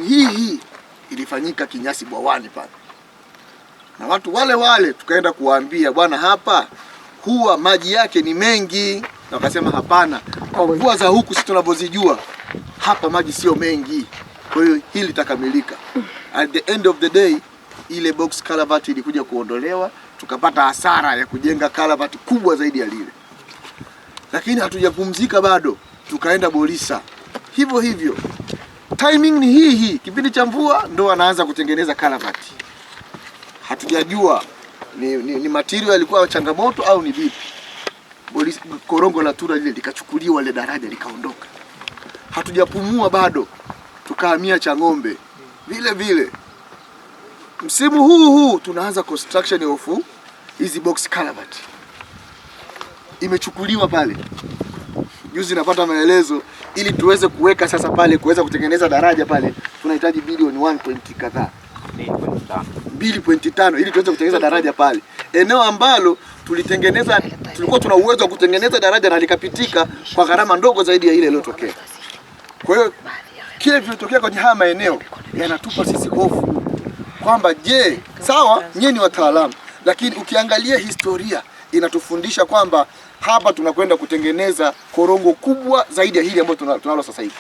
Timing hii ilifanyika Kinyasi Bwawani pale, na watu wale tukaenda kuwaambia, bwana, hapa huwa maji yake ni mengi, na wakasema hapana, kwa mvua za huku sisi tunavyozijua hapa maji sio mengi, kwa hiyo hili litakamilika. At the end of the day ile box culvert ilikuja kuondolewa, tukapata hasara ya kujenga culvert kubwa zaidi ya lile. Lakini hatujapumzika bado, tukaenda Bolisa hivyo hivyo. Timing ni hii, kipindi cha mvua ndo anaanza kutengeneza culvert. Hatujajua ni material yalikuwa changamoto au ni vipi. Bolisa, korongo la Tura lile likachukuliwa, ile daraja likaondoka. Hatujapumua bado, tukahamia Chang'ombe vile. Msimu huu tunaanza construction of hizi box culvert. Imechukuliwa pale. Juzi napata maelezo, ili tuweze kuweka sasa pale, kuweza kutengeneza daraja pale, tunahitaji bilioni 1 kadhaa, 2.5 ili tuweze kutengeneza daraja pale. Eneo ambalo tulikuwa tuna uwezo wa kutengeneza daraja na likapitika kwa gharama ndogo zaidi ya ile iliyotokea. Kwa hiyo kile kilitokea kwenye haya maeneo yanatupa sisi hofu kwamba je, sawa nyinyi ni wataalamu, lakini ukiangalia historia inatufundisha kwamba hapa tunakwenda kutengeneza korongo kubwa zaidi ya hili ambalo tunalo sasa hivi.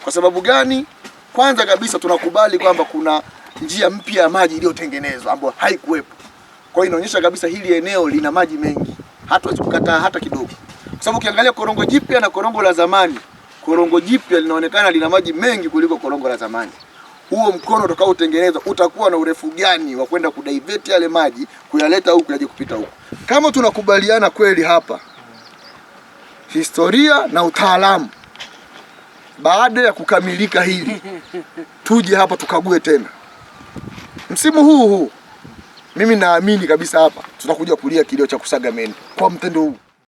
Kwa sababu gani? Kwanza kabisa tunakubali kwamba kuna njia mpya ya maji iliyotengenezwa ambayo haikuwepo. Kwa hiyo inaonyesha kabisa hili eneo lina maji mengi. Hatuwezi kukataa hata kidogo. Kwa sababu ukiangalia korongo jipya na korongo la zamani, korongo jipya linaonekana lina maji mengi kuliko korongo la zamani. Huo mkono utakaotengenezwa utakuwa na urefu gani wa kwenda kudivert yale maji kuyaleta huku yaje kupita huku? Kama tunakubaliana kweli hapa historia na utaalamu, baada ya kukamilika hili tuje hapa tukague tena msimu huu. Mimi naamini kabisa hapa tutakuja kulia kilio cha kusaga meno kwa mtendo huu.